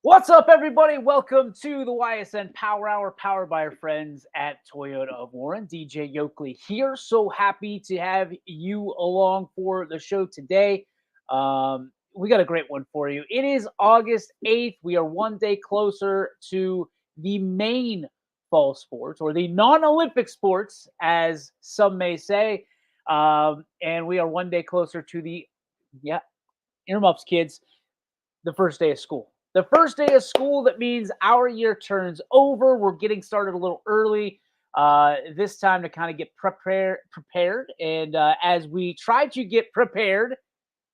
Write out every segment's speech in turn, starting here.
What's up, everybody? Welcome to the Ysn Power Hour, powered by our friends at Toyota of Warren. DJ Yoakley here. So happy to have you along for the show today. We got a great one for you. It is August 8th. We are one day closer to the main fall sports, or the non-Olympic sports, as some may say. And we are one day closer to yeah, earmuffs, kids, the first day of school. The first day of school, that means our year turns over. We're getting started a little early this time to kind of get prepared. And as we try to get prepared,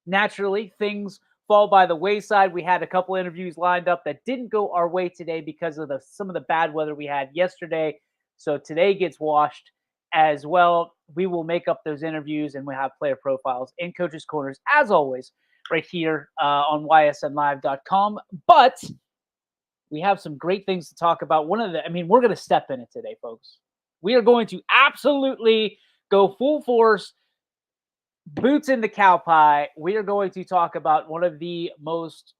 naturally, things fall by the wayside. We had a couple interviews lined up that didn't go our way today because of some of the bad weather we had yesterday. So today gets washed as well. We will make up those interviews and we have player profiles and coaches' corners, as always, right here on ysnlive.com. But we have some great things to talk about. We're going to step in it today, folks. We are going to absolutely go full force, boots in the cow pie. We are going to talk about one of the most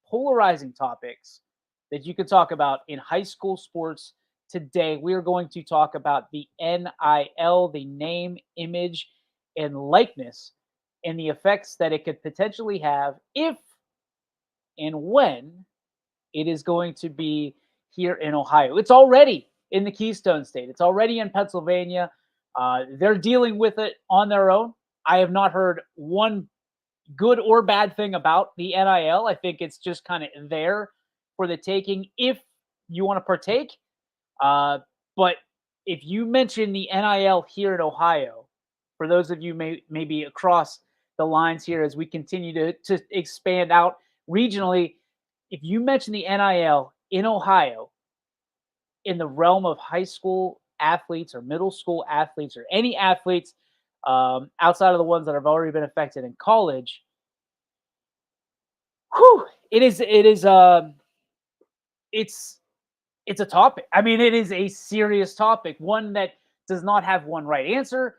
polarizing topics that you can talk about in high school sports today. We are going to talk about the NIL, the name, image, and likeness, and the effects that it could potentially have if and when it is going to be here in Ohio. It's already in the Keystone State. It's already in Pennsylvania. They're dealing with it on their own. I have not heard one good or bad thing about the NIL. I think it's just kind of there for the taking if you want to partake. But if you mention the NIL here in Ohio, for those of you maybe across the lines here as we continue to expand out regionally, if you mention the NIL in Ohio in the realm of high school athletes or middle school athletes or any athletes outside of the ones that have already been affected in college, it's it's a topic. I mean, it is a serious topic, one that does not have one right answer.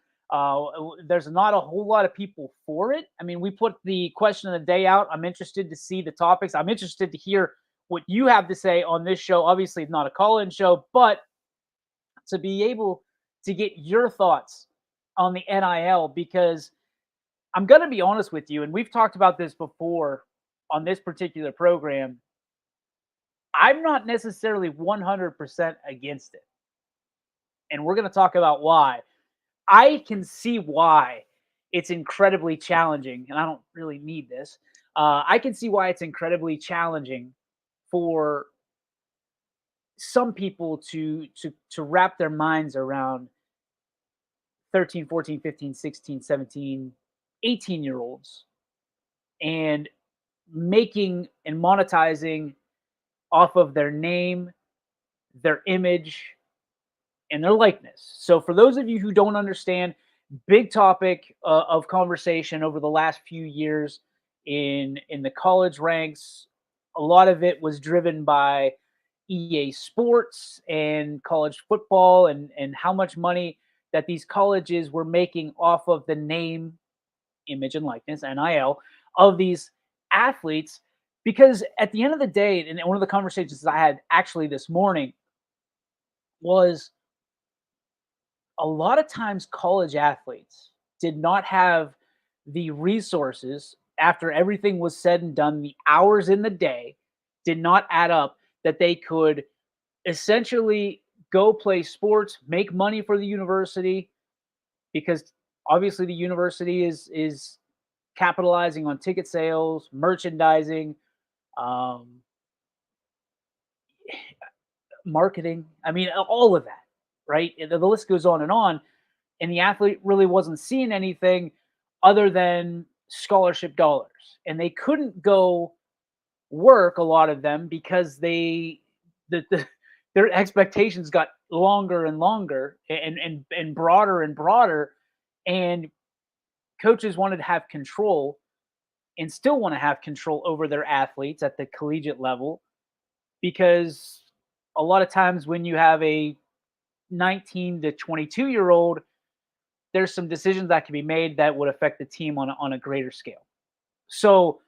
There's not a whole lot of people for it. I mean, we put the question of the day out. I'm interested to see the topics. I'm interested to hear what you have to say on this show. Obviously, it's not a call-in show, but to be able to get your thoughts on the NIL, because I'm going to be honest with you, and we've talked about this before on this particular program. I'm not necessarily 100% against it. And we're going to talk about why. I can see why it's incredibly challenging, and I don't really need this. I can see why it's incredibly challenging for some people to wrap their minds around 13, 14, 15, 16, 17, 18-year olds and making and monetizing off of their name, their image, and their likeness. So for those of you who don't understand, big topic of conversation over the last few years in the college ranks. A lot of it was driven by EA Sports and college football, and how much money that these colleges were making off of the name, image, and likeness, NIL, of these athletes. Because at the end of the day, and one of the conversations I had actually this morning was, a lot of times college athletes did not have the resources after everything was said and done. The hours in the day did not add up that they could essentially go play sports, make money for the university, because obviously the university is capitalizing on ticket sales, merchandising, um, marketing. I mean, all of that, right? The list goes on, and the athlete really wasn't seeing anything other than scholarship dollars, and they couldn't go work, a lot of them, because their expectations got longer and longer, and broader and broader, and coaches wanted to have control and still want to have control over their athletes at the collegiate level, because a lot of times when you have a 19 to 22-year-old, there's some decisions that can be made that would affect the team on a greater scale. So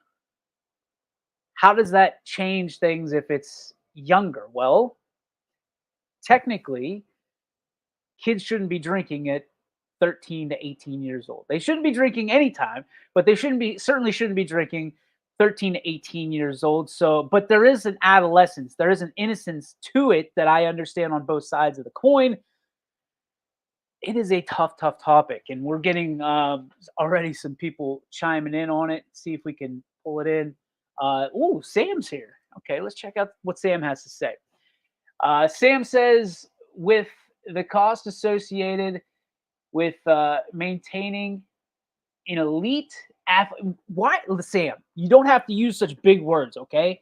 How does that change things if it's younger? Well, technically, kids shouldn't be drinking at 13 to 18 years old. They shouldn't be drinking anytime, but they certainly shouldn't be drinking 13 to 18 years old. So, but there is an adolescence, there is an innocence to it that I understand on both sides of the coin. It is a tough, tough topic, and we're getting already some people chiming in on it. See if we can pull it in. Sam's here. Okay, let's check out what Sam has to say. Sam says, with the cost associated with maintaining an elite athlete, why, Sam? You don't have to use such big words, okay?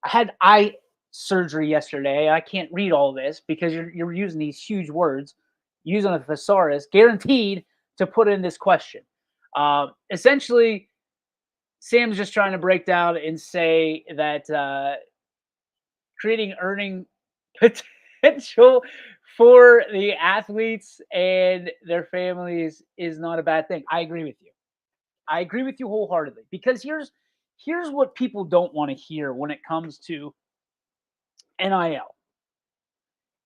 I had eye surgery yesterday. I can't read all this because you're using these huge words, using a thesaurus, guaranteed to put in this question. Essentially, Sam's just trying to break down and say that creating earning potential for the athletes and their families is not a bad thing. I agree with you. I agree with you wholeheartedly because here's what people don't want to hear when it comes to NIL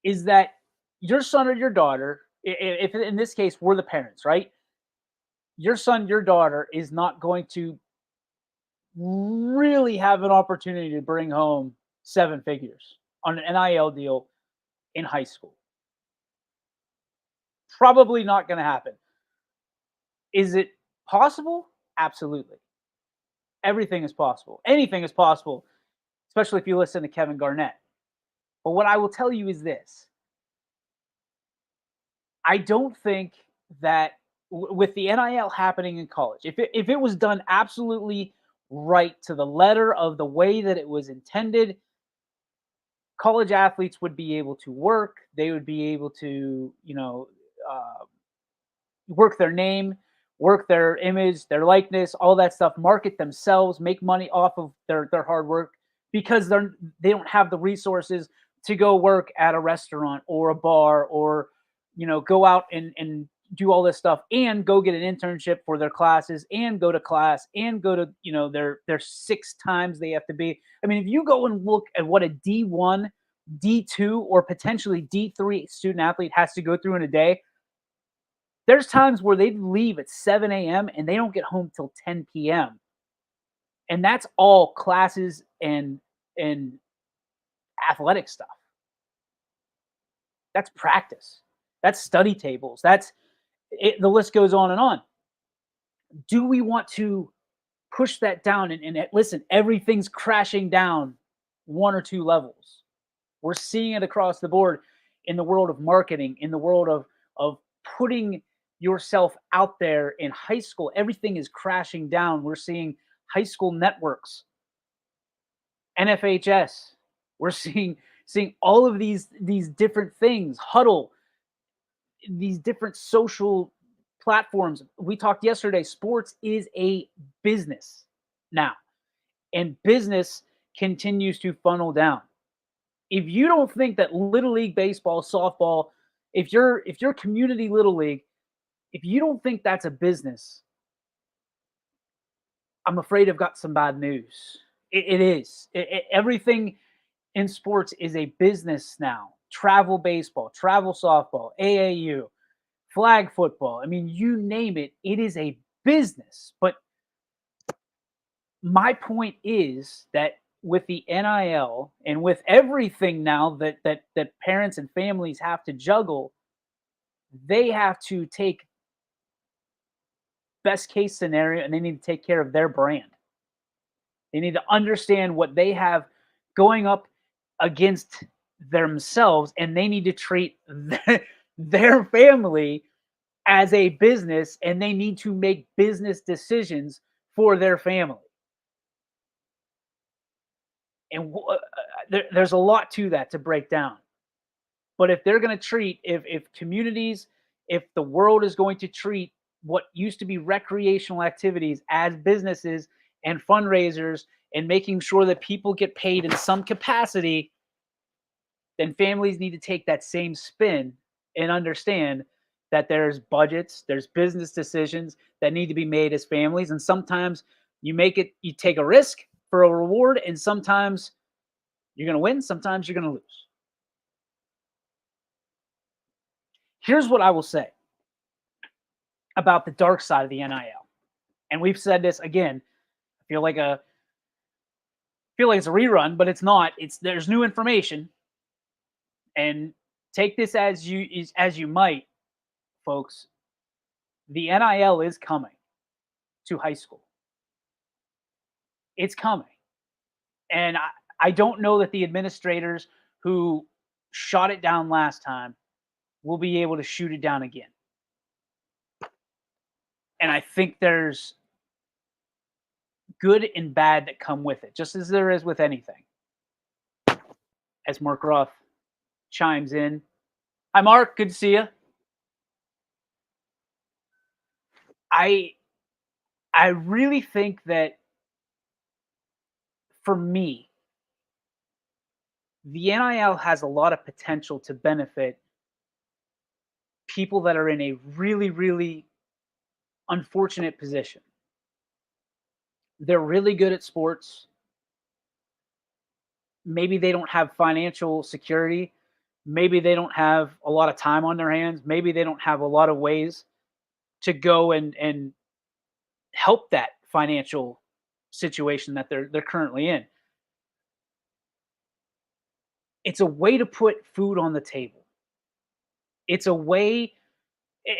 is that your son or your daughter, if in this case we're the parents, right? Your son, your daughter is not going to really have an opportunity to bring home seven figures on an NIL deal in high school. Probably not going to happen. Is it possible? Absolutely. Everything is possible. Anything is possible, especially if you listen to Kevin Garnett. But what I will tell you is this: I don't think that with the NIL happening in college, if it was done absolutely right to the letter of the way that it was intended, college athletes would be able to work. They would be able to, work their name, work their image, their likeness, all that stuff, market themselves, make money off of their hard work because they don't have the resources to go work at a restaurant or a bar or go out and do all this stuff and go get an internship for their classes and go to class and go to their six times they have to be. I mean, if you go and look at what a D1, D2, or potentially D3 student athlete has to go through in a day, there's times where they leave at 7 a.m. and they don't get home till 10 p.m. And that's all classes and athletic stuff. That's practice. That's study tables. That's it, the list goes on and on. Do we want to push that down? And listen, everything's crashing down one or two levels. We're seeing it across the board in the world of marketing, in the world of putting yourself out there in high school. Everything is crashing down. We're seeing high school networks, NFHS. We're seeing all of these different things, huddle, these different social platforms. We talked yesterday, sports is a business now, and business continues to funnel down. If you don't think that little league baseball, softball, if you're community little league, if you don't think that's a business, I'm afraid I've got some bad news. It is. Everything in sports is a business now. Travel baseball, travel softball, AAU, flag football. I mean, you name it, it is a business. But my point is that with the NIL and with everything now that parents and families have to juggle, they have to take best case scenario and they need to take care of their brand. They need to understand what they have going up against themselves, and they need to treat their family as a business, and they need to make business decisions for their family. And there's a lot to that to break down. But if they're going to treat, if communities, if the world is going to treat what used to be recreational activities as businesses and fundraisers and making sure that people get paid in some capacity, then families need to take that same spin and understand that there's budgets, there's business decisions that need to be made as families. And sometimes you take a risk for a reward, and sometimes you're going to win, sometimes you're going to lose. Here's what I will say about the dark side of the NIL. And we've said this again. I feel like it's a rerun, but it's not. It's there's new information, and take this as you might, folks. The NIL is coming to high school. It's coming. And I don't know that the administrators who shot it down last time will be able to shoot it down again. And I think there's good and bad that come with it, just as there is with anything. As Mark Roth chimes in. Hi, Mark. Good to see you. I I really think that for me, the NIL has a lot of potential to benefit people that are in a really, really unfortunate position. They're really good at sports. Maybe they don't have financial security. Maybe they don't have a lot of time on their hands. Maybe they don't have a lot of ways to go and help that financial situation that they're currently in. It's a way to put food on the table. It's a way,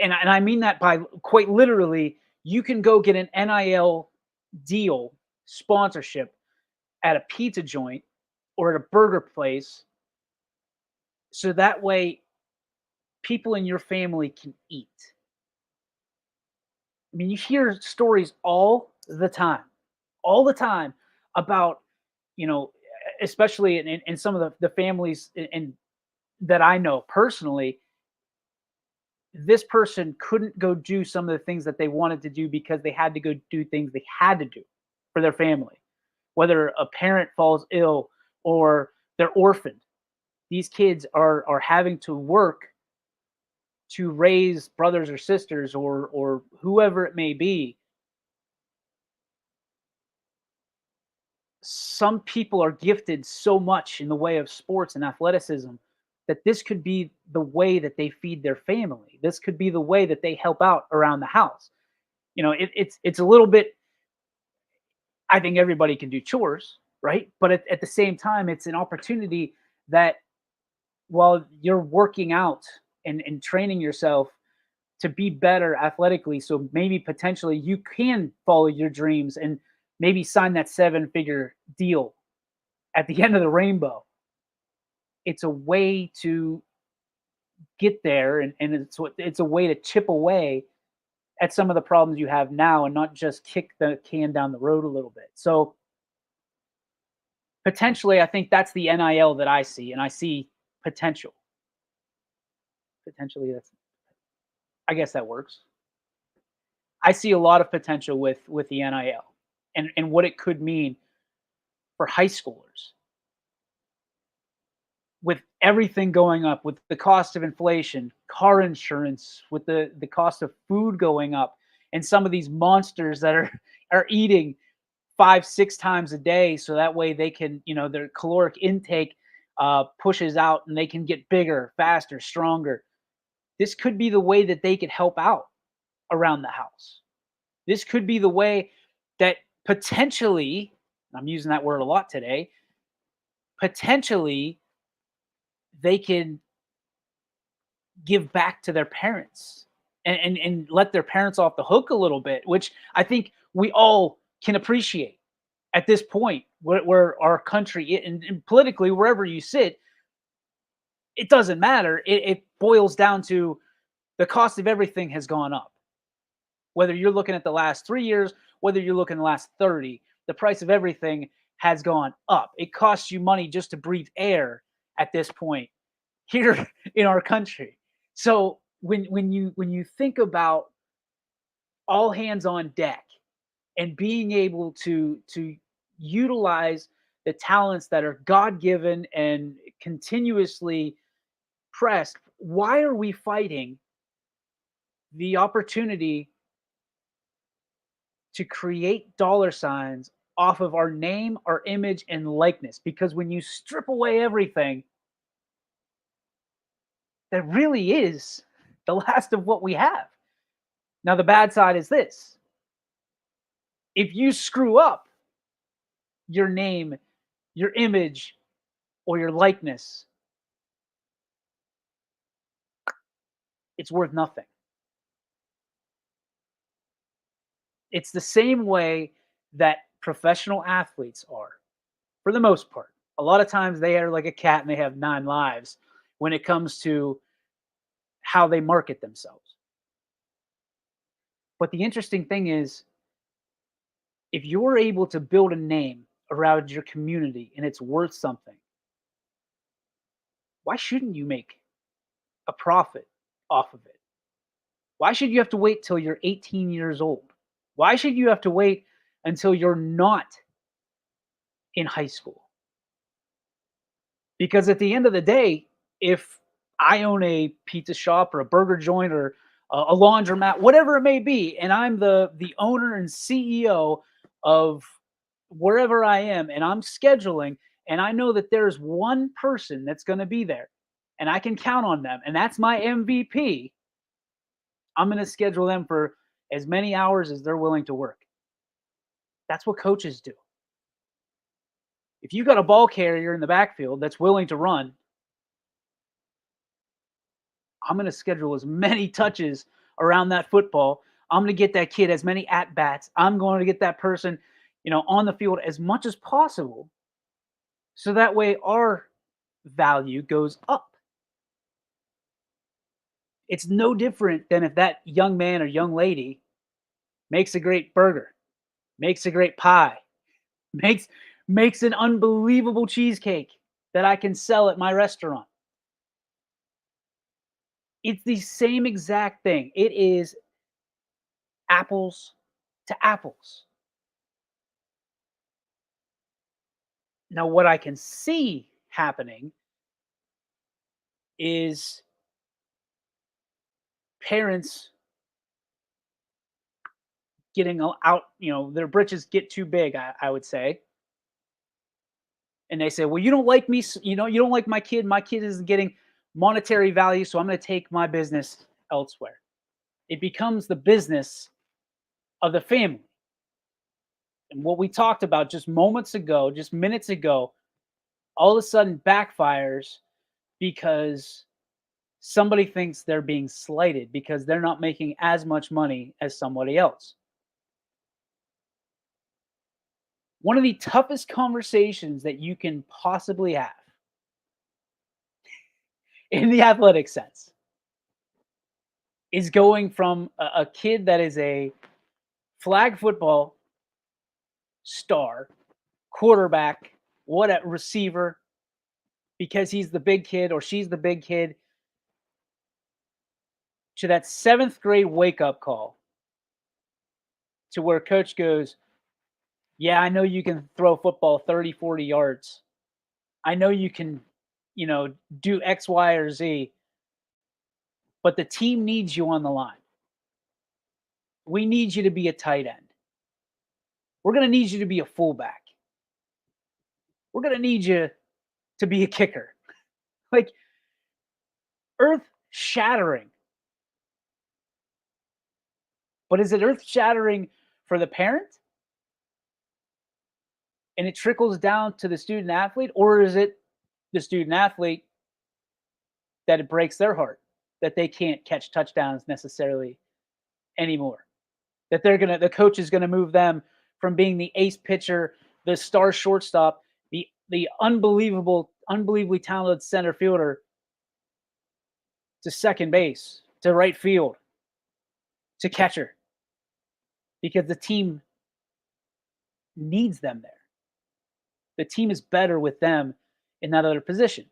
and I mean that by quite literally, you can go get an NIL deal sponsorship at a pizza joint or at a burger place, so that way people in your family can eat. I mean, you hear stories all the time about, you know, especially in some of the families that I know personally, this person couldn't go do some of the things that they wanted to do because they had to go do things they had to do for their family. Whether a parent falls ill or they're orphaned, these kids are having to work to raise brothers or sisters or whoever it may be. Some people are gifted so much in the way of sports and athleticism that this could be the way that they feed their family. This could be the way that they help out around the house. You know, it's a little bit. I think everybody can do chores, right? But at the same time, it's an opportunity that while you're working out and training yourself to be better athletically, so maybe potentially you can follow your dreams and maybe sign that seven-figure deal at the end of the rainbow. It's a way to get there, and it's a way to chip away at some of the problems you have now and not just kick the can down the road a little bit. So potentially, I think that's the NIL that I see, and I see potential. Potentially, that's I guess that works. I see a lot of potential with the NIL and what it could mean for high schoolers with everything going up, with the cost of inflation, car insurance, with the cost of food going up, and some of these monsters that are eating 5 6 times a day, so that way they can, you know, their caloric intake pushes out and they can get bigger, faster, stronger. This could be the way that they could help out around the house. This could be the way that potentially, I'm using that word a lot today, potentially they can give back to their parents and let their parents off the hook a little bit, which I think we all can appreciate at this point where our country and politically, wherever you sit, it doesn't matter. It boils down to the cost of everything has gone up. Whether you're looking at the last 3 years, whether you're looking at the last 30, the price of everything has gone up. It costs you money just to breathe air at this point here in our country. So when you think about all hands on deck and being able to utilize the talents that are God given and continuously pressed, why are we fighting the opportunity to create dollar signs off of our name, our image, and likeness. Because when you strip away everything, that really is the last of what we have. Now, the bad side is this: if you screw up your name, your image, or your likeness, it's worth nothing. It's the same way that professional athletes are, for the most part. A lot of times they are like a cat and they have nine lives when it comes to how they market themselves. But the interesting thing is, if you're able to build a name around your community and it's worth something, why shouldn't you make a profit off of it? Why should you have to wait till you're 18 years old? Why should you have to wait until you're not in high school? Because at the end of the day, if I own a pizza shop or a burger joint or a laundromat, whatever it may be, and I'm the owner and CEO of wherever I am, and I'm scheduling, and I know that there's one person that's going to be there, and I can count on them, and that's my MVP. I'm going to schedule them for as many hours as they're willing to work. That's what coaches do. If you got a ball carrier in the backfield that's willing to run, I'm going to schedule as many touches around that football. I'm going to get that kid as many at bats. I'm going to get that person, on the field as much as possible. So that way our value goes up. It's no different than if that young man or young lady makes a great burger, makes a great pie, makes makes an unbelievable cheesecake that I can sell at my restaurant. It's the same exact thing. It is apples to apples. Now, what I can see happening is parents getting out, their britches get too big, I would say. And they say, well, you don't like me, you don't like my kid. My kid isn't getting monetary value, so I'm going to take my business elsewhere. It becomes the business of the family. And what we talked about just moments ago, just minutes ago, all of a sudden backfires because somebody thinks they're being slighted because they're not making as much money as somebody else. One of the toughest conversations that you can possibly have in the athletic sense is going from a kid that is a flag football star, quarterback, what a receiver, because he's the big kid or she's the big kid, to that seventh grade wake up call to where coach goes, yeah, I know you can throw football 30, 40 yards. I know you can, do X, Y, or Z, but the team needs you on the line. We need you to be a tight end. We're going to need you to be a fullback. We're going to need you to be a kicker. Like, earth shattering. But is it earth shattering for the parent? And it trickles down to the student athlete? Or is it the student athlete that it breaks their heart that they can't catch touchdowns necessarily anymore? That the coach is gonna move them from being the ace pitcher, the star shortstop, the unbelievably talented center fielder, to second base, to right field, to catcher, because the team needs them there. The team is better with them in that other position.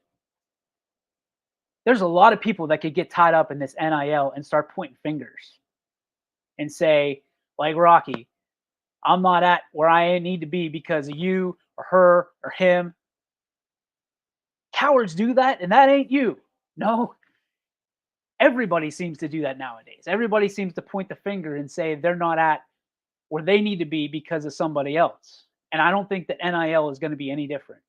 There's a lot of people that could get tied up in this NIL and start pointing fingers and say, like Rocky, I'm not at where I need to be because of you or her or him. Cowards do that, and that ain't you. No. Everybody seems to do that nowadays. Everybody seems to point the finger and say they're not at where they need to be because of somebody else. And I don't think that NIL is going to be any different.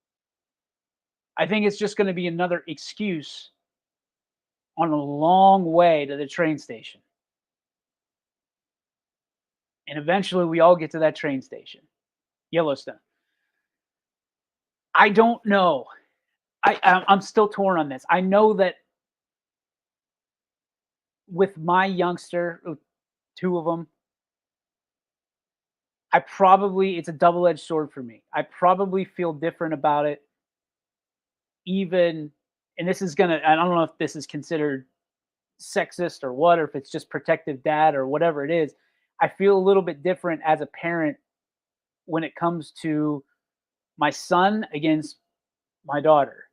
I think it's just going to be another excuse on a long way to the train station. And eventually we all get to that train station, Yellowstone. I don't know. I'm still torn on this. I know that with my youngster, two of them, it's a double-edged sword for me. I probably feel different about it, even, and this is gonna, I don't know if this is considered sexist or what, or if it's just protective dad or whatever it is. I feel a little bit different as a parent when it comes to my son against my daughter,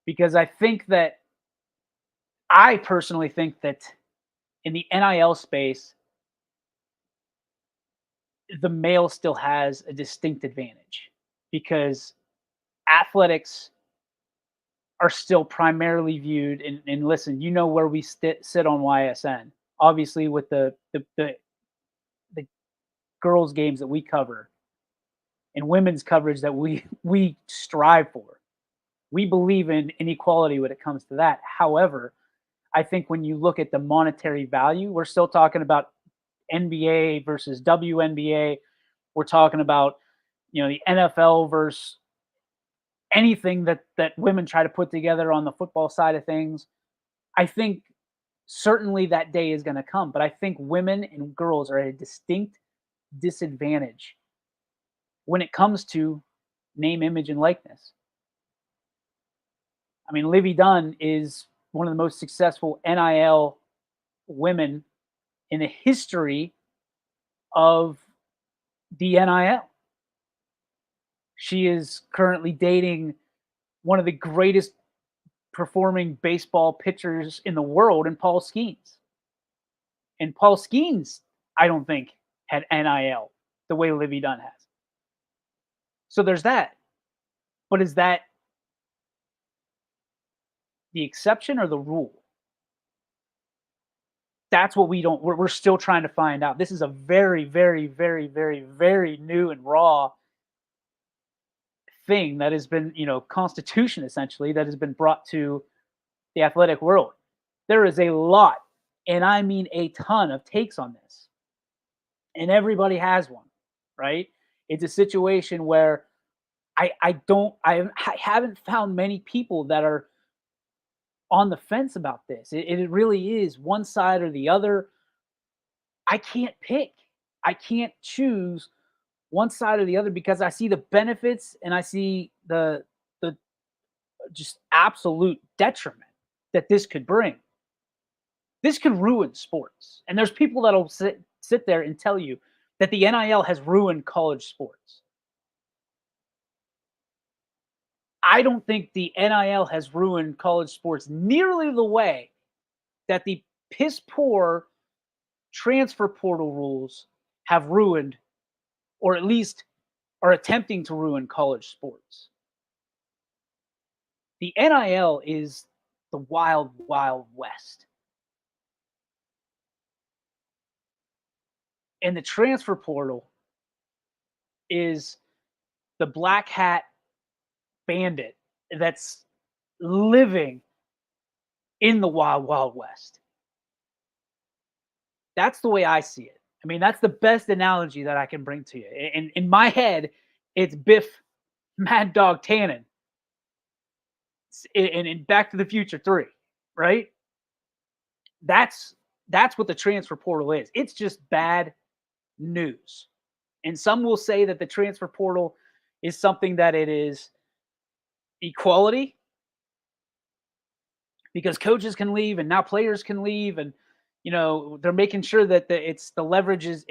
because I personally think that in the NIL space, the male still has a distinct advantage because athletics are still primarily viewed, and listen, you know where we sit on YSN. Obviously, with the girls' games that we cover and women's coverage that we strive for, we believe in inequality when it comes to that. However, I think when you look at the monetary value, we're still talking about NBA versus WNBA. We're talking about, the NFL versus anything that women try to put together on the football side of things. I think certainly that day is going to come, but I think women and girls are at a distinct disadvantage when it comes to name, image, and likeness. I mean, Livy Dunn is one of the most successful NIL women in the history of the NIL. She is currently dating one of the greatest performing baseball pitchers in the world, in Paul Skeens. And Paul Skeens, I don't think, had NIL the way Livy Dunn has. So there's that. But is that the exception or the rule? That's what we're still trying to find out. This is a very, very, very, very, very new and raw thing that has been, constitution essentially, that has been brought to the athletic world. There is a lot, and I mean a ton of takes on this. And everybody has one, right? It's a situation where I haven't found many people that are on the fence about this. It really is one side or the other. I can't pick. I can't choose one side or the other because I see the benefits and I see the just absolute detriment that this could bring. This could ruin sports. And there's people that'll sit there and tell you that the NIL has ruined college sports. I don't think the NIL has ruined college sports nearly the way that the piss poor transfer portal rules have ruined, or at least are attempting to ruin, college sports. The NIL is the wild, wild west. And the transfer portal is the black hat bandit that's living in the wild, wild west. That's the way I see it. I mean, that's the best analogy that I can bring to you. And in my head, it's Biff Mad Dog Tannen in Back to the Future 3, right? That's what the transfer portal is. It's just bad news. And some will say that the transfer portal is something that it is equality because coaches can leave and now players can leave, and they're making sure that the leverage is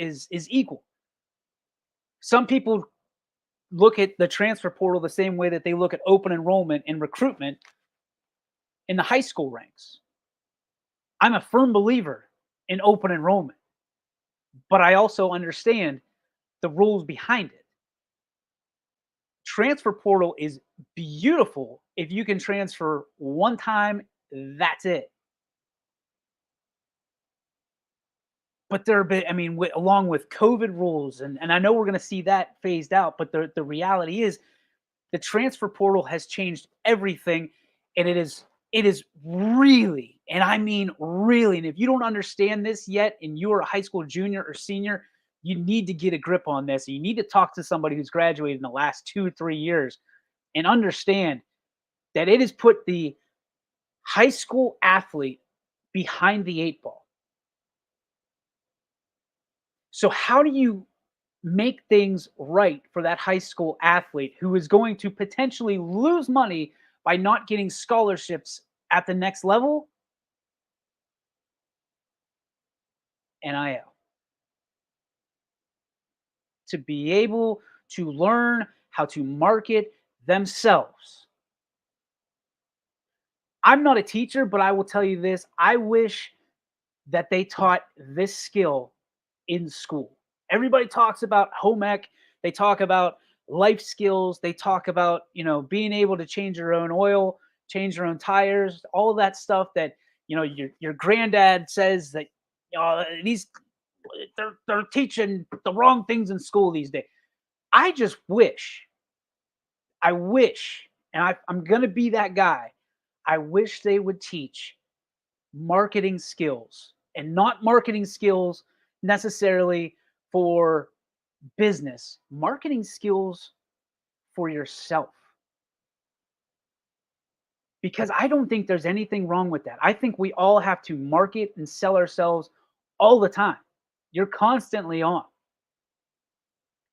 equal. Some people look at the transfer portal the same way that they look at open enrollment and recruitment in the high school ranks. I'm a firm believer in open enrollment, but I also understand the rules behind it. Transfer portal is beautiful if you can transfer one time, that's it. But there have been, I mean, along with COVID rules, and I know we're going to see that phased out, but the reality is the transfer portal has changed everything, and it is really, and I mean really, and if you don't understand this yet, and you are a high school junior or senior, you need to get a grip on this. You need to talk to somebody who's graduated in the last 2 3 years and understand that it has put the high school athlete behind the eight ball. So how do you make things right for that high school athlete who is going to potentially lose money by not getting scholarships at the next level? NIL. To be able to learn how to market themselves. I'm not a teacher, but I will tell you this. I wish that they taught this skill in school. Everybody talks about home ec, they talk about life skills, they talk about, being able to change your own oil, change your own tires, all of that stuff that, your granddad says that, these they're teaching the wrong things in school these days. I just wish, I wish, and I'm going to be that guy. I wish they would teach marketing skills, and not marketing skills necessarily for business, marketing skills for yourself. Because I don't think there's anything wrong with that. I think we all have to market and sell ourselves all the time. You're constantly on.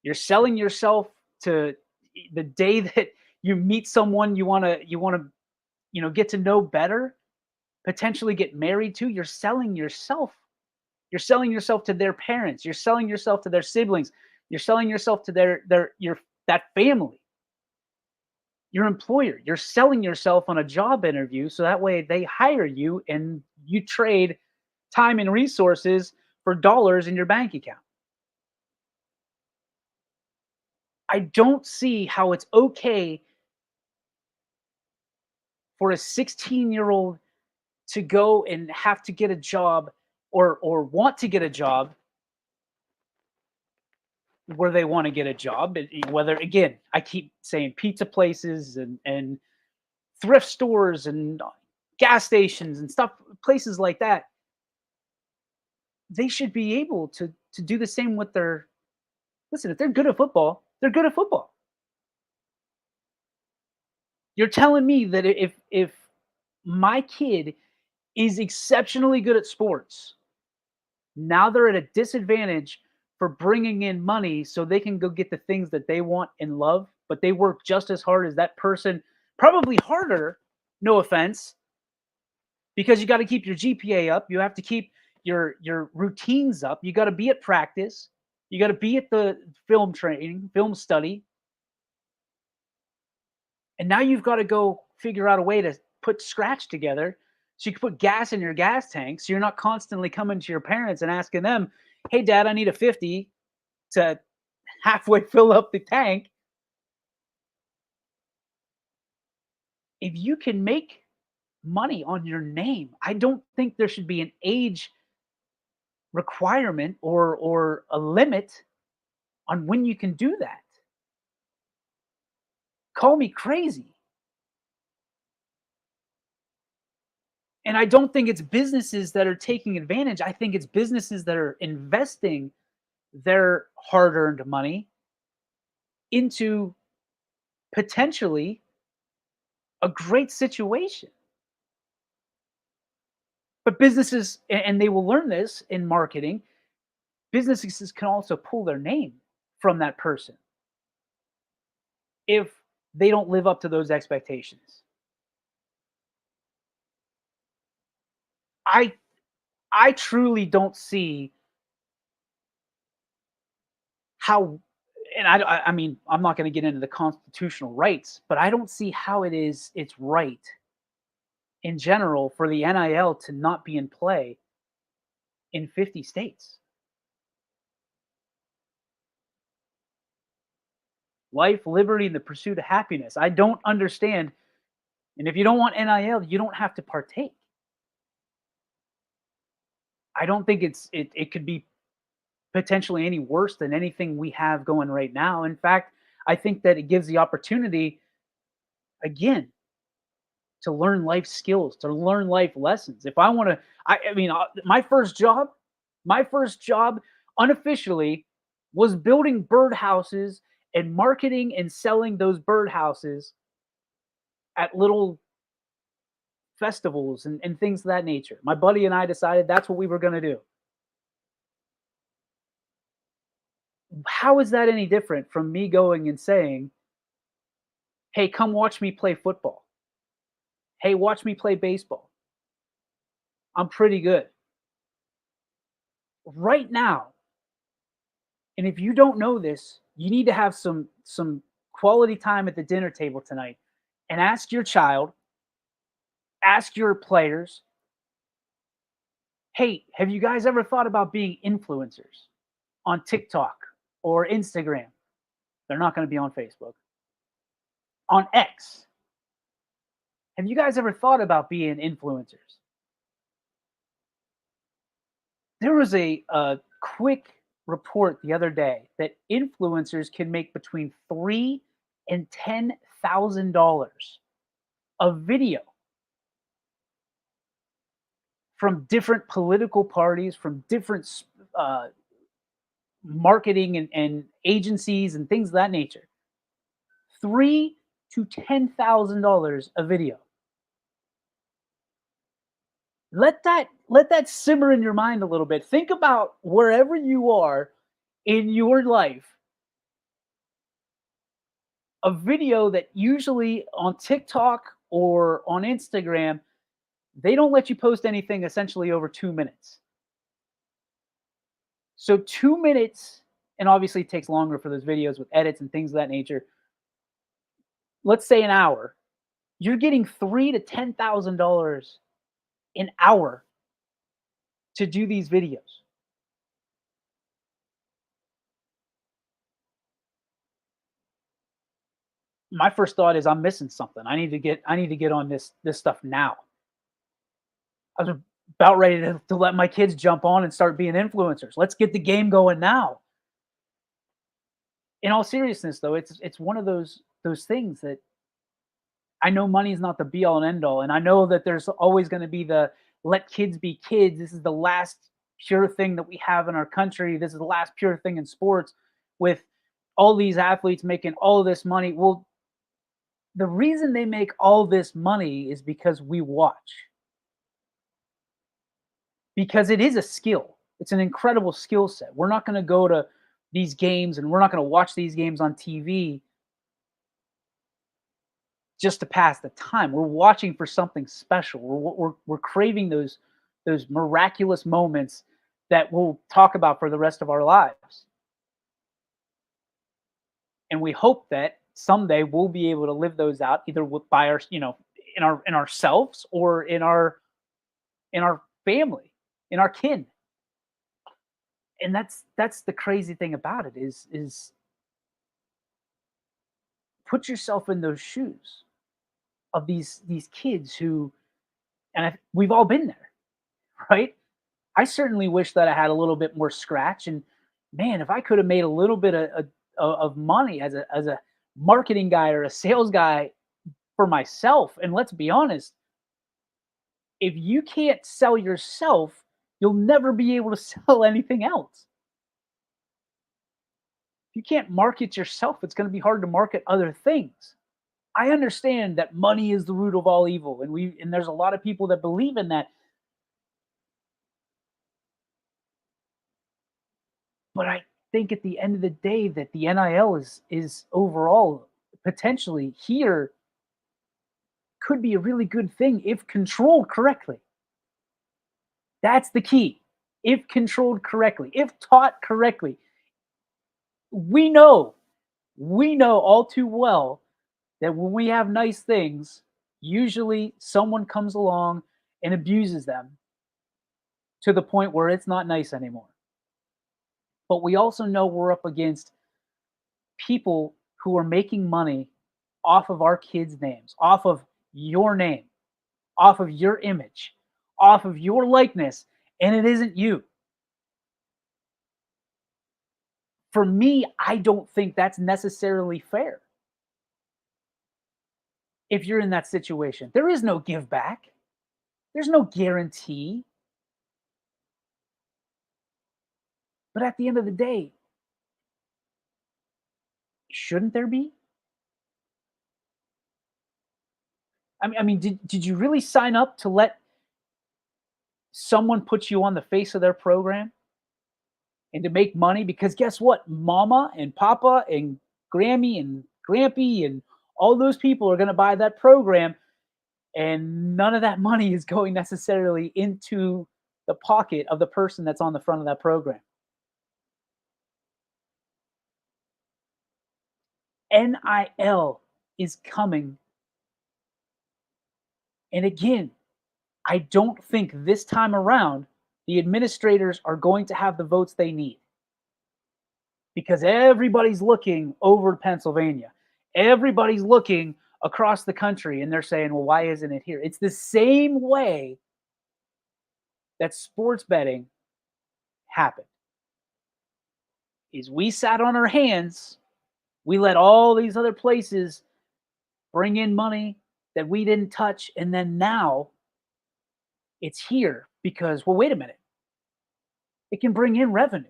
You're selling yourself to the day that you meet someone you want to get to know better, potentially get married to. You're selling yourself. You're selling yourself to their parents. You're selling yourself to their siblings. You're selling yourself to your that family, your employer. You're selling yourself on a job interview so that way they hire you and you trade time and resources for dollars in your bank account. I don't see how it's okay for a 16-year-old to go and have to get a job, or want to get a job where they want to get a job. Whether, again, I keep saying pizza places and thrift stores and gas stations and stuff, places like that, they should be able to do the same with their, listen, if they're good at football, they're good at football. You're telling me that if my kid is exceptionally good at sports, now they're at a disadvantage for bringing in money so they can go get the things that they want and love, but they work just as hard as that person, probably harder, no offense, because you got to keep your GPA up, you have to keep your routines up, you got to be at practice, you got to be at the film training, film study, and now you've got to go figure out a way to put scratch together so you can put gas in your gas tank so you're not constantly coming to your parents and asking them, hey dad, I need a 50 to halfway fill up the tank. If you can make money on your name, I don't think there should be an age requirement or a limit on when you can do that. Call me crazy. And I don't think it's businesses that are taking advantage. I think it's businesses that are investing their hard-earned money into potentially a great situation. But businesses, and they will learn this in marketing, businesses can also pull their name from that person if they don't live up to those expectations. I I truly don't see how, and I mean, I'm not going to get into the constitutional rights, but I don't see how it's right in general for the NIL to not be in play in 50 states. Life, liberty, and the pursuit of happiness. I don't understand. And if you don't want NIL, you don't have to partake. I don't think it could be potentially any worse than anything we have going right now. In fact, I think that it gives the opportunity again to learn life skills, to learn life lessons. If I want to, I mean, my first job unofficially was building birdhouses and marketing and selling those birdhouses at little festivals and things of that nature. My buddy and I decided that's what we were going to do. How is that any different from me going and saying, hey, come watch me play football? Hey, watch me play baseball. I'm pretty good. Right now, and if you don't know this, you need to have some quality time at the dinner table tonight and ask your child, ask your players, hey, have you guys ever thought about being influencers on TikTok or Instagram? They're not going to be on Facebook. On X. Have you guys ever thought about being influencers? There was a quick report the other day that influencers can make between $3,000 and $10,000 a video from different political parties, from different uh, marketing and agencies and things of that nature. $3,000 to $10,000 a video. Let that simmer in your mind a little bit. Think about wherever you are in your life, a video that usually on TikTok or on Instagram, they don't let you post anything essentially over 2 minutes. So 2 minutes, and obviously it takes longer for those videos with edits and things of that nature. Let's say an hour. You're getting $3,000 to $10,000 an hour to do these videos. My first thought is I'm missing something. I need to get on this stuff now. I was about ready to let my kids jump on and start being influencers. Let's get the game going now. In all seriousness, though, it's one of those things that I know money is not the be all and end all, and I know that there's always going to be the let kids be kids. This is the last pure thing that we have in our country. This is the last pure thing in sports, with all these athletes making all this money. Well, the reason they make all this money is because we watch, because it is a skill. It's an incredible skill set. We're not going to go to these games and we're not going to watch these games on TV just to pass the time. We're watching for something special. We're craving those miraculous moments that we'll talk about for the rest of our lives. And we hope that someday we'll be able to live those out either by our, in ourselves or in our family, in our kin. And that's the crazy thing about it is put yourself in those shoes of these kids who, we've all been there, right? I certainly wish that I had a little bit more scratch, and man, if I could have made a little bit of money as a marketing guy or a sales guy for myself. And let's be honest, if you can't sell yourself, you'll never be able to sell anything else. If you can't market yourself, it's going to be hard to market other things. I understand that money is the root of all evil, and there's a lot of people that believe in that. But I think at the end of the day that the NIL is overall potentially here could be a really good thing if controlled correctly. That's the key. If controlled correctly, if taught correctly. We know, we know all too well that when we have nice things, usually someone comes along and abuses them to the point where it's not nice anymore. But we also know we're up against people who are making money off of our kids' names, off of your name, off of your image, off of your likeness, and it isn't you. For me, I don't think that's necessarily fair if you're in that situation. There is no give back, there's no guarantee. But at the end of the day, shouldn't there be? I mean, did you really sign up to let someone put you on the face of their program and to make money? Because guess what? Mama and Papa and Grammy and Grampy and all those people are going to buy that program, and none of that money is going necessarily into the pocket of the person that's on the front of that program. NIL is coming. And again, I don't think this time around the administrators are going to have the votes they need because everybody's looking over Pennsylvania. Everybody's looking across the country and they're saying, well, why isn't it here? It's the same way that sports betting happened. Is we sat on our hands, we let all these other places bring in money that we didn't touch, and then now it's here because, well, wait a minute, it can bring in revenue.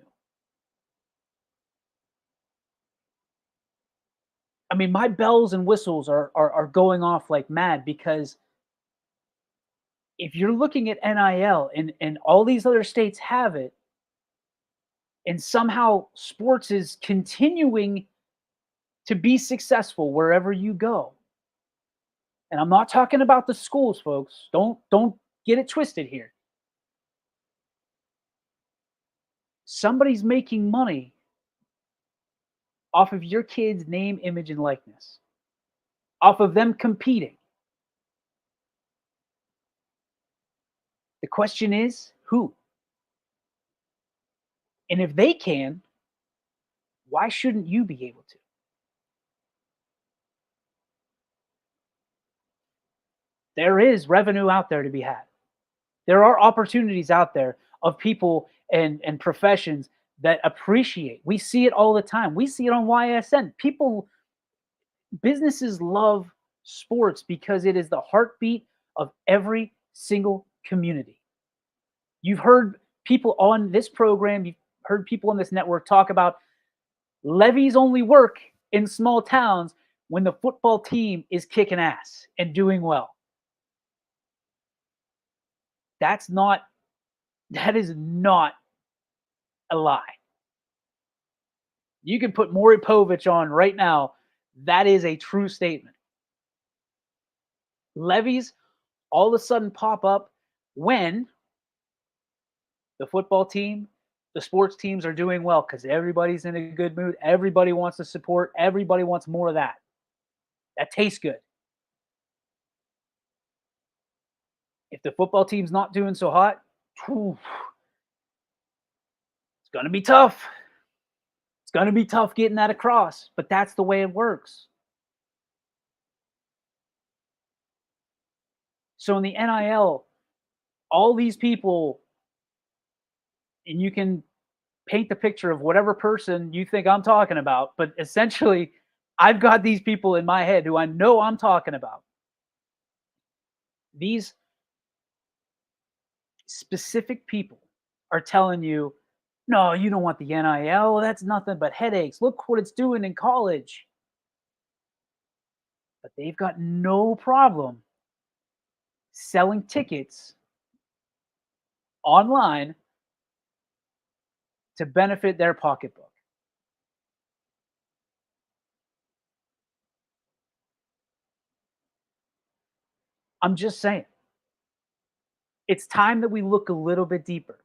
I mean, my bells and whistles are going off like mad because if you're looking at NIL and all these other states have it, and somehow sports is continuing to be successful wherever you go. And I'm not talking about the schools, folks. Don't get it twisted here. Somebody's making money off of your kid's name, image, and likeness, off of them competing. The question is who? And if they can, why shouldn't you be able to? There is revenue out there to be had. There are opportunities out there of people and professions that appreciate. We see it all the time. We see it on YSN. People, businesses love sports because it is the heartbeat of every single community. You've heard people on this program, you've heard people on this network talk about levies only work in small towns when the football team is kicking ass and doing well. That's not, that is not a lie. You can put Maury Povich on right now. That is a true statement. Levies all of a sudden pop up when the football team, the sports teams are doing well because everybody's in a good mood. Everybody wants to support. Everybody wants more of that. That tastes good. If the football team's not doing so hot, whew, it's going to be tough. It's going to be tough getting that across, but that's the way it works. So in the NIL, all these people, and you can paint the picture of whatever person you think I'm talking about, but essentially, I've got these people in my head who I know I'm talking about. These specific people are telling you, no, you don't want the NIL. That's nothing but headaches. Look what it's doing in college. But they've got no problem selling tickets online to benefit their pocketbook. I'm just saying, it's time that we look a little bit deeper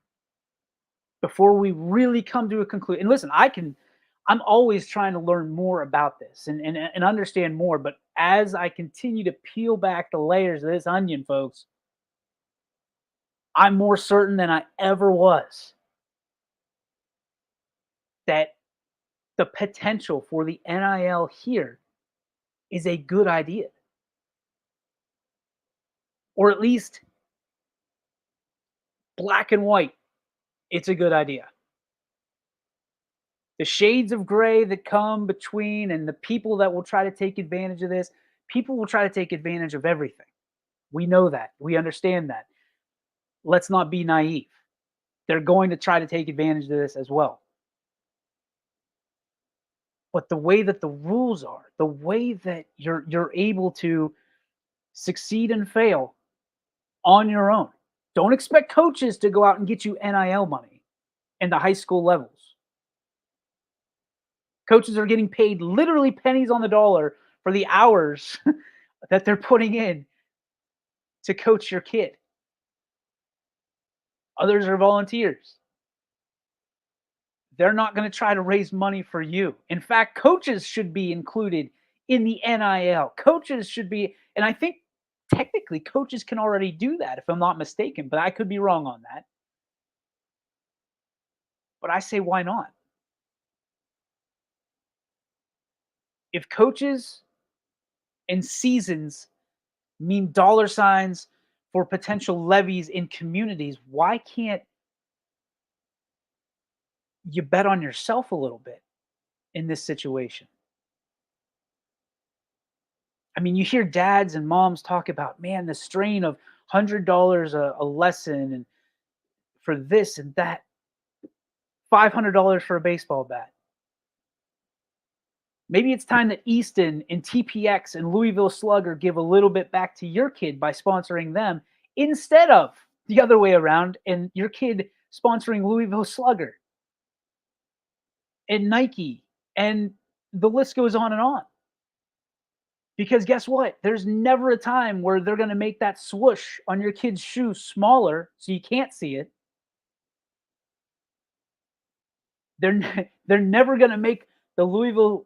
before we really come to a conclusion. And listen, I'm always trying to learn more about this and understand more. But as I continue to peel back the layers of this onion, folks, I'm more certain than I ever was that the potential for the NIL here is a good idea. Or at least black and white, it's a good idea. The shades of gray that come between and the people that will try to take advantage of this, people will try to take advantage of everything. We know that. We understand that. Let's not be naive. They're going to try to take advantage of this as well. But the way that the rules are, the way that you're able to succeed and fail on your own. Don't expect coaches to go out and get you NIL money in the high school levels. Coaches are getting paid literally pennies on the dollar for the hours that they're putting in to coach your kid. Others are volunteers. They're not going to try to raise money for you. In fact, coaches should be included in the NIL. Coaches should be, and I think technically coaches can already do that if I'm not mistaken, but I could be wrong on that. But I say, why not? If coaches and seasons mean dollar signs for potential levies in communities, why can't you bet on yourself a little bit in this situation? I mean, you hear dads and moms talk about, man, the strain of $100 a lesson and for this and that, $500 for a baseball bat. Maybe it's time that Easton and TPX and Louisville Slugger give a little bit back to your kid by sponsoring them instead of the other way around and your kid sponsoring Louisville Slugger and Nike, and the list goes on and on. Because guess what? There's never a time where they're going to make that swoosh on your kid's shoe smaller so you can't see it. They're never going to make the Louisville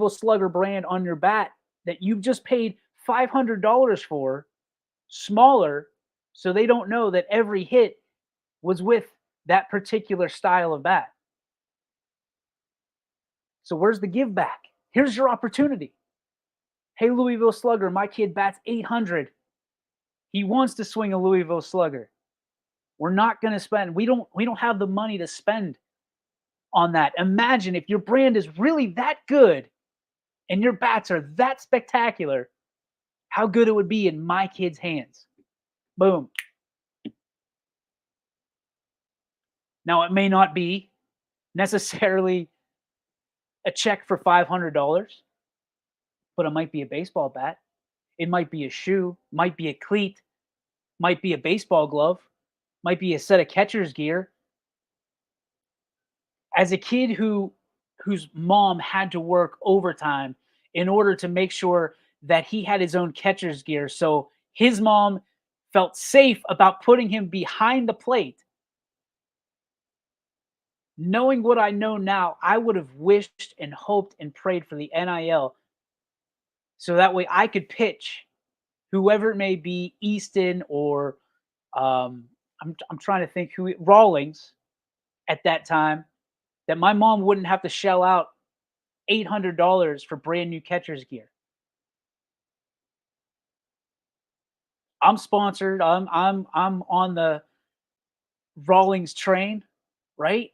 Slugger brand on your bat that you've just paid $500 for smaller, so they don't know that every hit was with that particular style of bat. So where's the give back? Here's your opportunity. Hey, Louisville Slugger, my kid bats 800. He wants to swing a Louisville Slugger. We're not going to spend. We don't have the money to spend on that. Imagine if your brand is really that good and your bats are that spectacular, how good it would be in my kid's hands. Boom. Now, it may not be necessarily a check for $500, but it might be a baseball bat. It might be a shoe, might be a cleat, might be a baseball glove, might be a set of catcher's gear. As a kid whose mom had to work overtime in order to make sure that he had his own catcher's gear, so his mom felt safe about putting him behind the plate. Knowing what I know now, I would have wished and hoped and prayed for the NIL so that way I could pitch whoever it may be, Easton or I'm trying to think who Rawlings at that time, that my mom wouldn't have to shell out $800 for brand new catcher's gear. I'm sponsored. I'm on the Rawlings train, right?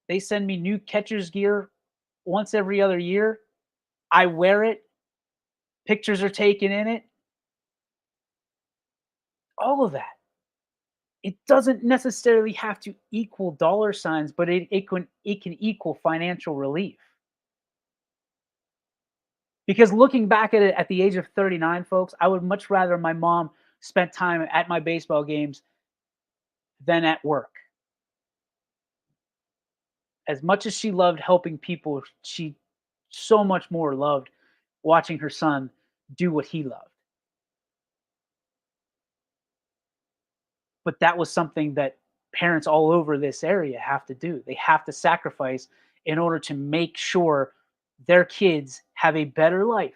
They send me new catcher's gear once every other year. I wear it. Pictures are taken in it. All of that. It doesn't necessarily have to equal dollar signs, but it can equal financial relief. Because looking back at it at the age of 39, folks, I would much rather my mom spent time at my baseball games than at work. As much as she loved helping people, she so much more loved watching her son do what he loved. But that was something that parents all over this area have to do. They have to sacrifice in order to make sure their kids have a better life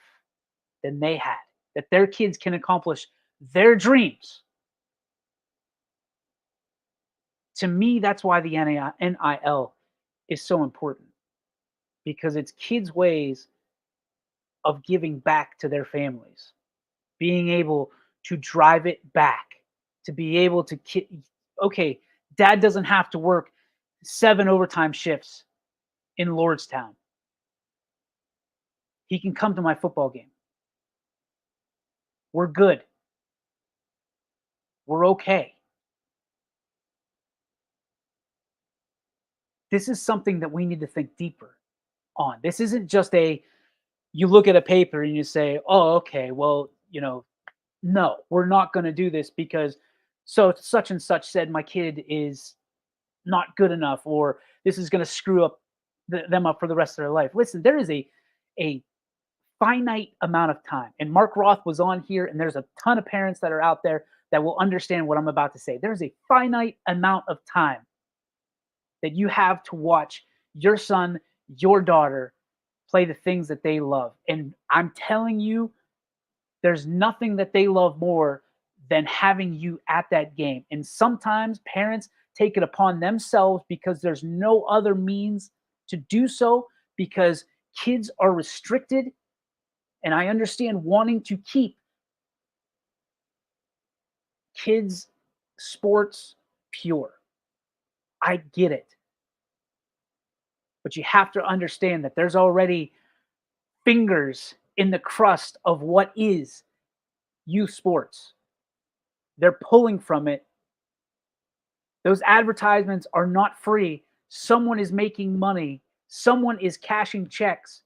than they had, that their kids can accomplish their dreams. To me, that's why the NIL is so important, because it's kids' ways of giving back to their families, being able to drive it back, to be able to Okay, dad doesn't have to work 7 overtime shifts in Lordstown. He can come to my football game. We're good. We're okay. This is something that we need to think deeper on. This isn't just a you look at a paper and you say, "Oh, okay, well, no, we're not going to do this because so such and such said my kid is not good enough or this is going to screw up them up for the rest of their life." Listen, there is a finite amount of time. And Mark Roth was on here, and there's a ton of parents that are out there that will understand what I'm about to say. There's a finite amount of time that you have to watch your son, your daughter play the things that they love. And I'm telling you, there's nothing that they love more than having you at that game. And sometimes parents take it upon themselves because there's no other means to do so because kids are restricted. And I understand wanting to keep kids' sports pure. I get it. But you have to understand that there's already fingers in the crust of what is youth sports. They're pulling from it. Those advertisements are not free. Someone is making money. Someone is cashing checks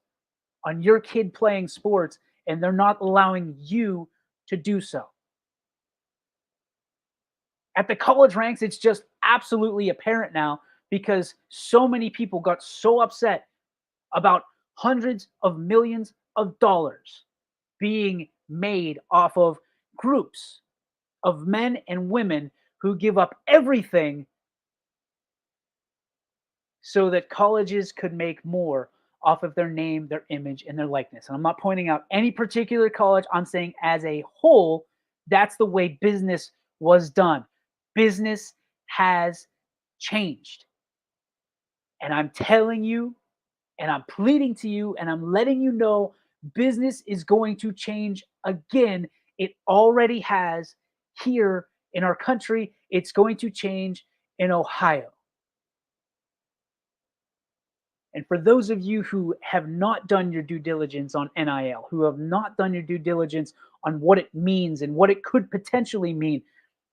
on your kid playing sports, and they're not allowing you to do so. At the college ranks, it's just absolutely apparent now because so many people got so upset about hundreds of millions of dollars being made off of groups of men and women who give up everything so that colleges could make more off of their name, their image, and their likeness. And I'm not pointing out any particular college. I'm saying as a whole, that's the way business was done. Business has changed. And I'm telling you, and I'm pleading to you, and I'm letting you know business is going to change again. It already has here in our country. It's going to change in Ohio. And for those of you who have not done your due diligence on NIL, who have not done your due diligence on what it means and what it could potentially mean,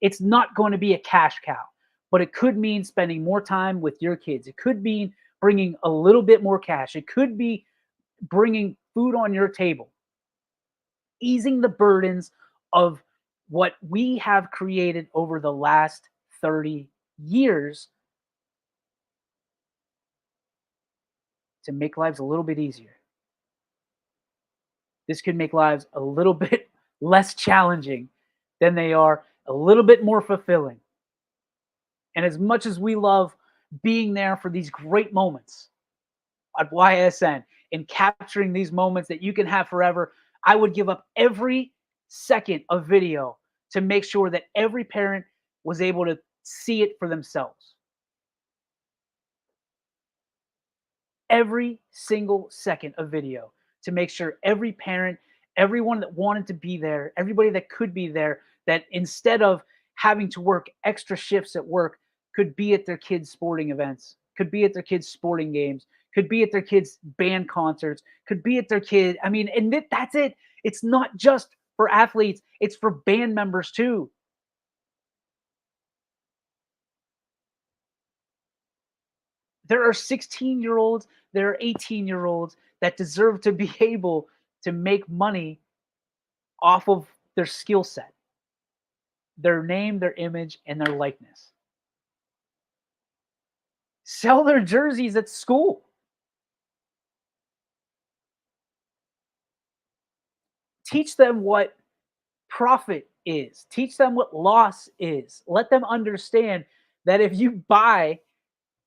it's not going to be a cash cow, but it could mean spending more time with your kids. It could mean bringing a little bit more cash. It could be bringing food on your table, easing the burdens of what we have created over the last 30 years to make lives a little bit easier. This could make lives a little bit less challenging than they are, a little bit more fulfilling. And as much as we love being there for these great moments at YSN and capturing these moments that you can have forever, I would give up every second of video to make sure that every parent was able to see it for themselves. Every single second of video to make sure every parent, everyone that wanted to be there, everybody that could be there, that instead of having to work extra shifts at work, could be at their kids' sporting events, could be at their kids' sporting games, could be at their kids' band concerts, could be at their kid. I mean, and that's it. It's not just for athletes, it's for band members too. There are 16-year-olds, there are 18-year-olds that deserve to be able to make money off of their skill set, their name, their image, and their likeness. Sell their jerseys at school. Teach them what profit is. Teach them what loss is. Let them understand that if you buy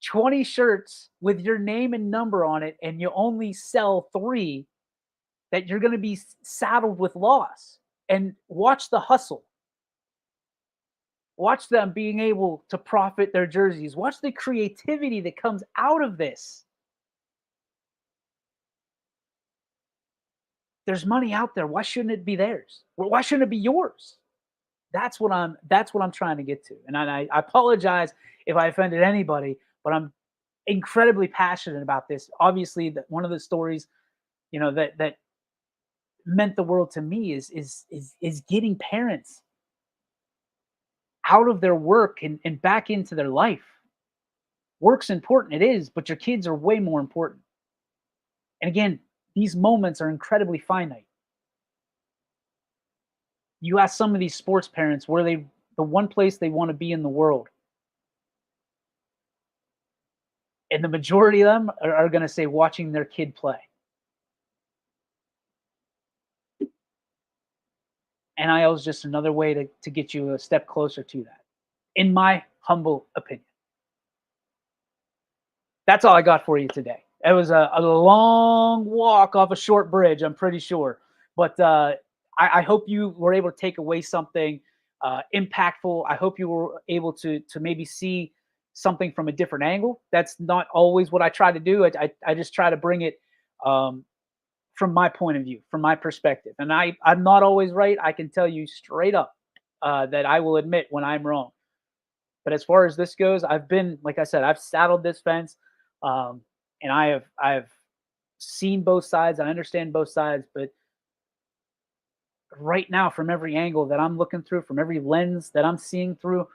20 shirts with your name and number on it and you only sell 3, that you're going to be saddled with loss. And watch the hustle. Watch them being able to profit their jerseys. Watch the creativity that comes out of this. There's money out there. Why shouldn't it be theirs? Why shouldn't it be yours? That's what I'm trying to get to. And I apologize if I offended anybody, but I'm incredibly passionate about this. Obviously, that one of the stories, that meant the world to me is getting parents out of their work and back into their life. Work's important, it is, but your kids are way more important. And again, these moments are incredibly finite. You ask some of these sports parents where the one place they want to be in the world, and the majority of them are going to say watching their kid play. NIL is just another way to get you a step closer to that, in my humble opinion. That's all I got for you today. It was a long walk off a short bridge, I'm pretty sure. But I hope you were able to take away something impactful. I hope you were able to maybe see something from a different angle. That's not always what I try to do. I just try to bring it from my point of view, from my perspective. And I'm not always right. I can tell you straight up that I will admit when I'm wrong. But as far as this goes, like I said, I've saddled this fence, and I've seen both sides. I understand both sides, but right now, from every angle that I'm looking through, from every lens that I'm seeing through,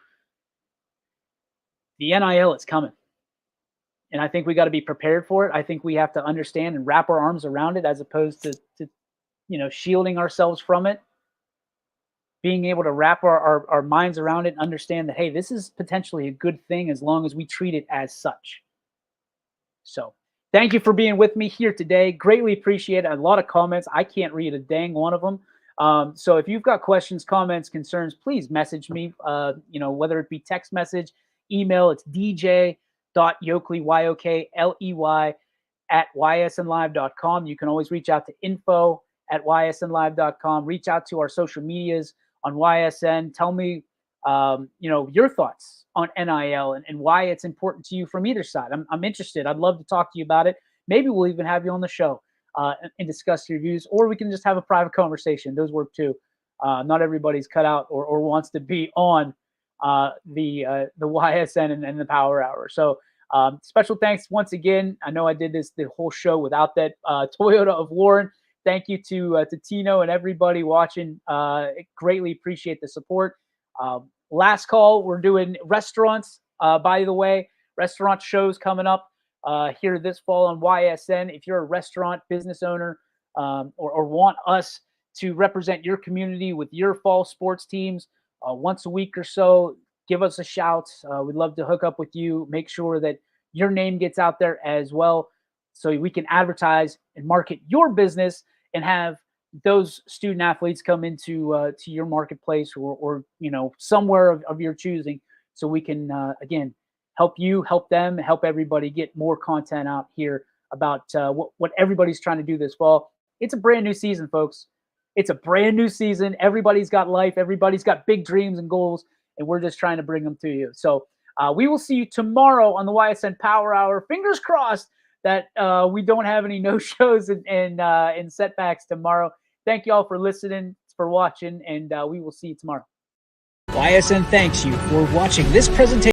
the NIL is coming. And I think we got to be prepared for it. I think we have to understand and wrap our arms around it, as opposed to shielding ourselves from it. Being able to wrap our minds around it and understand that, hey, this is potentially a good thing as long as we treat it as such. So thank you for being with me here today. Greatly appreciate it. A lot of comments. I can't read a dang one of them. So if you've got questions, comments, concerns, please message me, whether it be text message, email. It's dj.yokley, YOKLEY, at ysnlive.com. You can always reach out to info@ysnlive.com. Reach out to our social medias on YSN. Tell me, your thoughts on NIL and why it's important to you from either side. I'm interested. I'd love to talk to you about it. Maybe we'll even have you on the show and discuss your views, or we can just have a private conversation. Those work too. Not everybody's cut out or wants to be on the YSN and the Power Hour. So special thanks once again. I know I did the whole show without that Toyota of Warren. Thank you to Tino and everybody watching. Greatly appreciate the support. Last call, we're doing restaurants. By the way, restaurant shows coming up here this fall on YSN. If you're a restaurant business owner or want us to represent your community with your fall sports teams once a week or so, give us a shout. We'd love to hook up with you, make sure that your name gets out there as well, so we can advertise and market your business and have those student athletes come into to your marketplace or somewhere of your choosing, so we can again help you, help them, help everybody get more content out here about what everybody's trying to do this fall. It's a brand new season, folks. It's a brand new season. Everybody's got life. Everybody's got big dreams and goals, and we're just trying to bring them to you. So we will see you tomorrow on the YSN Power Hour. Fingers crossed that we don't have any no-shows and setbacks tomorrow. Thank you all for listening, for watching, and we will see you tomorrow. YSN thanks you for watching this presentation.